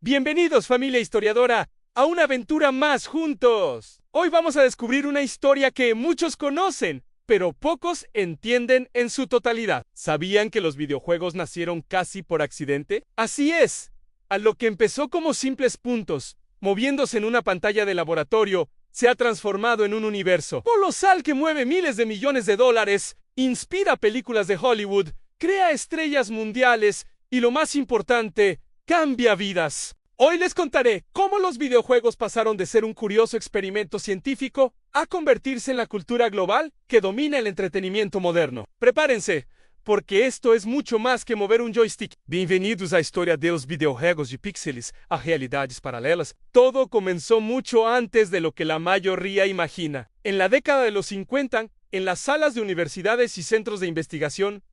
Bienvenidos, familia historiadora, a una aventura más juntos. Hoy vamos a descubrir una historia que muchos conocen, pero pocos entienden en su totalidad. ¿Sabían que los videojuegos nacieron casi por accidente? Así es. A lo que empezó como simples puntos, moviéndose en una pantalla de laboratorio, se ha transformado en un universo colosal que mueve miles de millones de dólares, inspira películas de Hollywood, crea estrellas mundiales y, lo más importante, cambia vidas. Hoy les contaré cómo los videojuegos pasaron de ser un curioso experimento científico a convertirse en la cultura global que domina el entretenimiento moderno. Prepárense, porque esto es mucho más que mover un joystick. Bem-vindos à história dos videojuegos de píxeles a realidades paralelas. Todo comenzó mucho antes de lo que la mayoría imagina. En la década de los 50, en las salas de universidades y centros de investigación,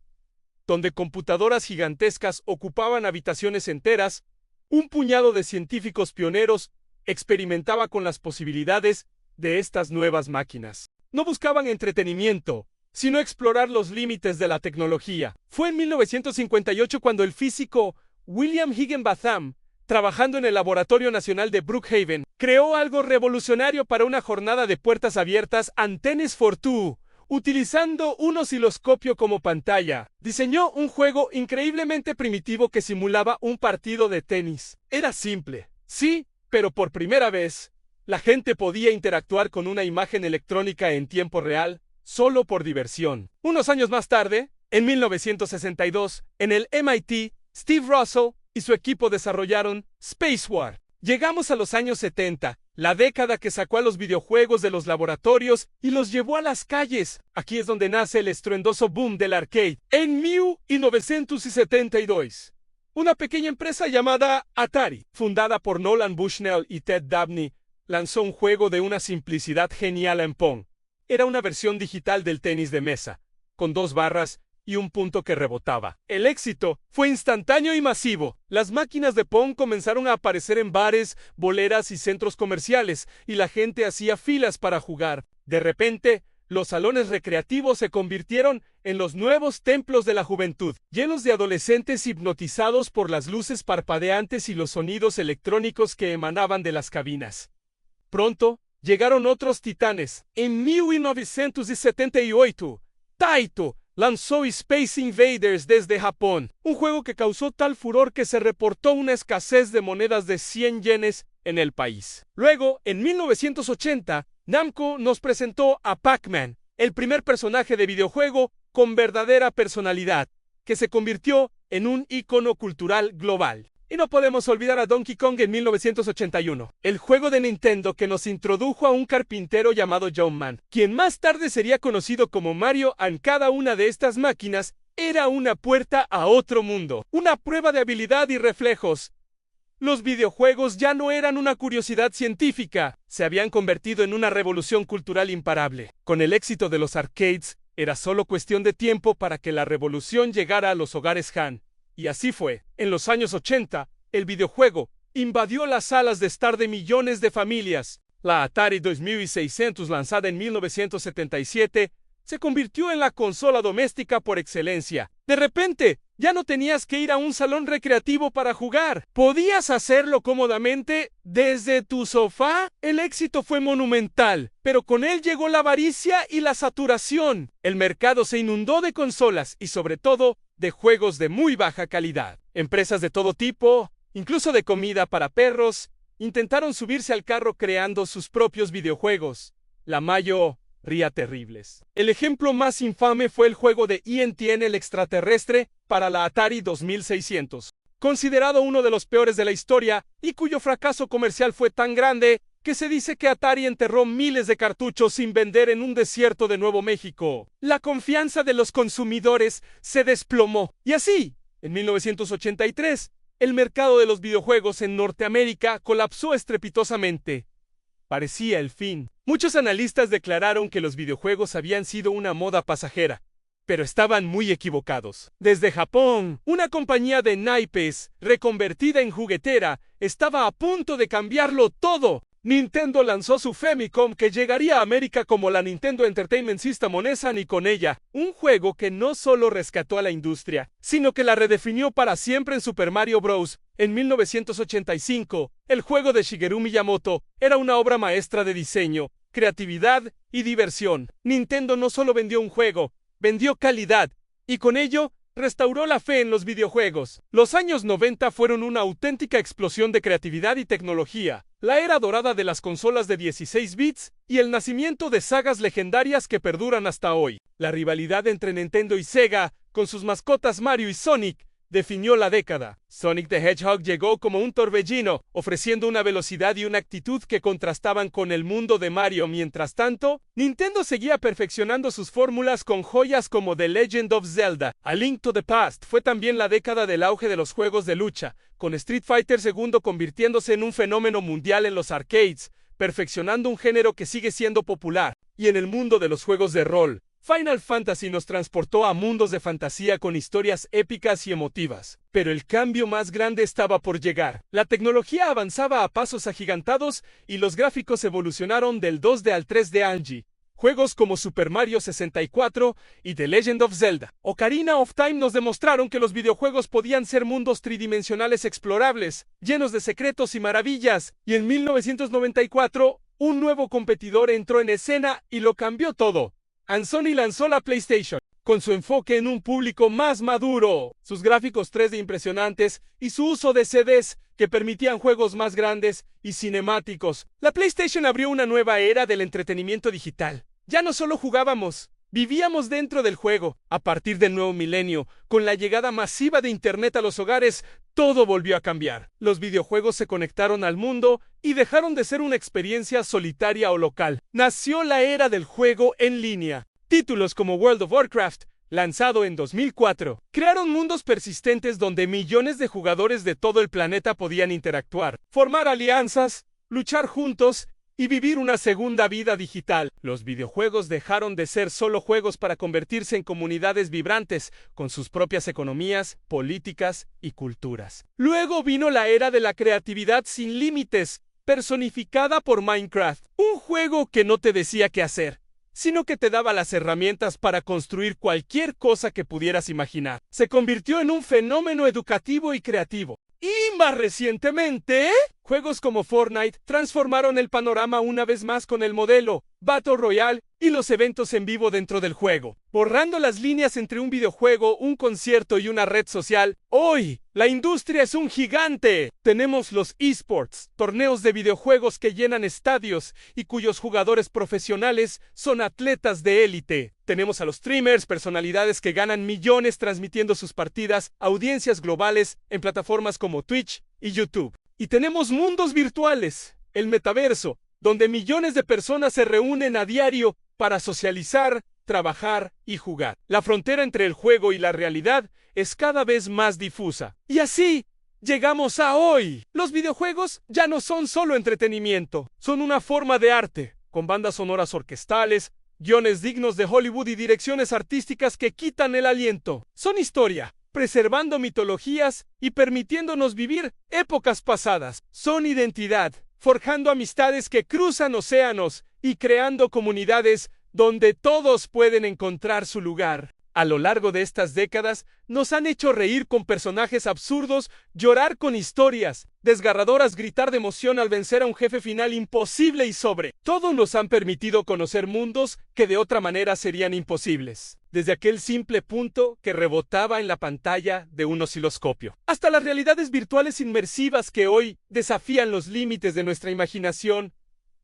donde computadoras gigantescas ocupaban habitaciones enteras, un puñado de científicos pioneros experimentaba con las posibilidades de estas nuevas máquinas. No buscaban entretenimiento, sino explorar los límites de la tecnología. Fue en 1958 cuando el físico William Higginbotham, trabajando en el Laboratorio Nacional de Brookhaven, creó algo revolucionario para una jornada de puertas abiertas Antennas for Two, utilizando un osciloscopio como pantalla. Diseñó un juego increíblemente primitivo que simulaba un partido de tenis. Era simple, sí, pero por primera vez, la gente podía interactuar con una imagen electrónica en tiempo real, solo por diversión. Unos años más tarde, en 1962, en el MIT, Steve Russell y su equipo desarrollaron Spacewar. Llegamos a los años 70, la década que sacó a los videojuegos de los laboratorios y los llevó a las calles. Aquí es donde nace el estruendoso boom del arcade. En 1972, una pequeña empresa llamada Atari, fundada por Nolan Bushnell y Ted Dabney, lanzó un juego de una simplicidad genial en Pong. Era una versión digital del tenis de mesa, con 2 barras y un punto que rebotaba. El éxito fue instantáneo y masivo. Las máquinas de Pong comenzaron a aparecer en bares, boleras y centros comerciales, y la gente hacía filas para jugar. De repente, los salones recreativos se convirtieron en los nuevos templos de la juventud, llenos de adolescentes hipnotizados por las luces parpadeantes y los sonidos electrónicos que emanaban de las cabinas. Pronto, llegaron otros titanes. En 1978, Taito lanzó Space Invaders desde Japón, un juego que causó tal furor que se reportó una escasez de monedas de 100 yenes en el país. Luego, en 1980, Namco nos presentó a Pac-Man, el primer personaje de videojuego con verdadera personalidad, que se convirtió en un ícono cultural global. Y no podemos olvidar a Donkey Kong en 1981, el juego de Nintendo que nos introdujo a un carpintero llamado Jumpman, quien más tarde sería conocido como Mario. En cada una de estas máquinas era una puerta a otro mundo, una prueba de habilidad y reflejos. Los videojuegos ya no eran una curiosidad científica, se habían convertido en una revolución cultural imparable. Con el éxito de los arcades, era solo cuestión de tiempo para que la revolución llegara a los hogares Han. Y así fue. En los años 80, el videojuego invadió las salas de estar de millones de familias. La Atari 2600, lanzada en 1977, se convirtió en la consola doméstica por excelencia. De repente, ya no tenías que ir a un salón recreativo para jugar. Podías hacerlo cómodamente desde tu sofá. El éxito fue monumental, pero con él llegó la avaricia y la saturación. El mercado se inundó de consolas y, sobre todo, de juegos de muy baja calidad. Empresas de todo tipo, incluso de comida para perros, intentaron subirse al carro creando sus propios videojuegos. La mayoría terribles. El ejemplo más infame fue el juego de E.T. el extraterrestre para la Atari 2600, considerado uno de los peores de la historia y cuyo fracaso comercial fue tan grande que se dice que Atari enterró miles de cartuchos sin vender en un desierto de Nuevo México. La confianza de los consumidores se desplomó. Y así, en 1983, el mercado de los videojuegos en Norteamérica colapsó estrepitosamente. Parecía el fin. Muchos analistas declararon que los videojuegos habían sido una moda pasajera, pero estaban muy equivocados. Desde Japón, una compañía de naipes, reconvertida en juguetera, estaba a punto de cambiarlo todo. Nintendo lanzó su Famicom, que llegaría a América como la Nintendo Entertainment System o NES, y con ella, un juego que no solo rescató a la industria, sino que la redefinió para siempre en Super Mario Bros. En 1985, el juego de Shigeru Miyamoto era una obra maestra de diseño, creatividad y diversión. Nintendo no solo vendió un juego, vendió calidad, y con ello, restauró la fe en los videojuegos. Los años 90 fueron una auténtica explosión de creatividad y tecnología, la era dorada de las consolas de 16 bits y el nacimiento de sagas legendarias que perduran hasta hoy. La rivalidad entre Nintendo y Sega, con sus mascotas Mario y Sonic, definió la década. Sonic the Hedgehog llegó como un torbellino, ofreciendo una velocidad y una actitud que contrastaban con el mundo de Mario. Mientras tanto, Nintendo seguía perfeccionando sus fórmulas con joyas como The Legend of Zelda. A Link to the Past fue también la década del auge de los juegos de lucha, con Street Fighter II convirtiéndose en un fenómeno mundial en los arcades, perfeccionando un género que sigue siendo popular. Y en el mundo de los juegos de rol, Final Fantasy nos transportó a mundos de fantasía con historias épicas y emotivas. Pero el cambio más grande estaba por llegar. La tecnología avanzaba a pasos agigantados y los gráficos evolucionaron del 2D al 3D Angie. Juegos como Super Mario 64 y The Legend of Zelda, Ocarina of Time nos demostraron que los videojuegos podían ser mundos tridimensionales explorables, llenos de secretos y maravillas. Y en 1994, un nuevo competidor entró en escena y lo cambió todo. Sony lanzó la PlayStation, con su enfoque en un público más maduro, sus gráficos 3D impresionantes y su uso de CDs que permitían juegos más grandes y cinemáticos. La PlayStation abrió una nueva era del entretenimiento digital. Ya no solo jugábamos, vivíamos dentro del juego. A partir del nuevo milenio, con la llegada masiva de Internet a los hogares, todo volvió a cambiar. Los videojuegos se conectaron al mundo y dejaron de ser una experiencia solitaria o local. Nació la era del juego en línea. Títulos como World of Warcraft, lanzado en 2004, crearon mundos persistentes donde millones de jugadores de todo el planeta podían interactuar, formar alianzas, luchar juntos y vivir una segunda vida digital. Los videojuegos dejaron de ser solo juegos para convertirse en comunidades vibrantes, con sus propias economías, políticas y culturas. Luego vino la era de la creatividad sin límites, personificada por Minecraft, un juego que no te decía qué hacer, sino que te daba las herramientas para construir cualquier cosa que pudieras imaginar. Se convirtió en un fenómeno educativo y creativo. Y más recientemente, juegos como Fortnite transformaron el panorama una vez más con el modelo Battle Royale y los eventos en vivo dentro del juego, borrando las líneas entre un videojuego, un concierto y una red social. Hoy, la industria es un gigante. Tenemos los esports, torneos de videojuegos que llenan estadios y cuyos jugadores profesionales son atletas de élite. Tenemos a los streamers, personalidades que ganan millones transmitiendo sus partidas a audiencias globales en plataformas como Twitch y YouTube. Y tenemos mundos virtuales, el metaverso, donde millones de personas se reúnen a diario para socializar, trabajar y jugar. La frontera entre el juego y la realidad es cada vez más difusa. Y así llegamos a hoy. Los videojuegos ya no son solo entretenimiento, son una forma de arte, con bandas sonoras orquestales, guiones dignos de Hollywood y direcciones artísticas que quitan el aliento. Son historia, preservando mitologías y permitiéndonos vivir épocas pasadas. Son identidad, forjando amistades que cruzan océanos y creando comunidades donde todos pueden encontrar su lugar. A lo largo de estas décadas, nos han hecho reír con personajes absurdos, llorar con historias desgarradoras, gritar de emoción al vencer a un jefe final imposible y sobre todo nos han permitido conocer mundos que de otra manera serían imposibles. Desde aquel simple punto que rebotaba en la pantalla de un osciloscopio, hasta las realidades virtuales inmersivas que hoy desafían los límites de nuestra imaginación.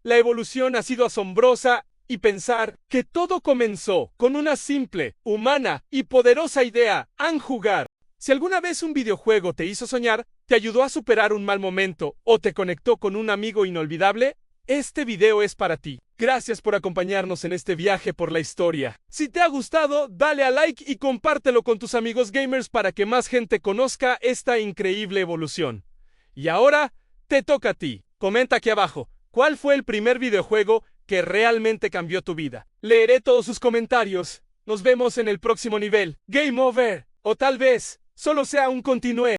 La evolución ha sido asombrosa y pensar que todo comenzó con una simple, humana y poderosa idea: jugar. Si alguna vez un videojuego te hizo soñar, te ayudó a superar un mal momento o te conectó con un amigo inolvidable, este video es para ti. Gracias por acompañarnos en este viaje por la historia. Si te ha gustado, dale a like y compártelo con tus amigos gamers para que más gente conozca esta increíble evolución. Y ahora, te toca a ti. Comenta aquí abajo, ¿cuál fue el primer videojuego que realmente cambió tu vida? Leeré todos sus comentarios. Nos vemos en el próximo nivel. Game over. O tal vez, solo sea un continúe.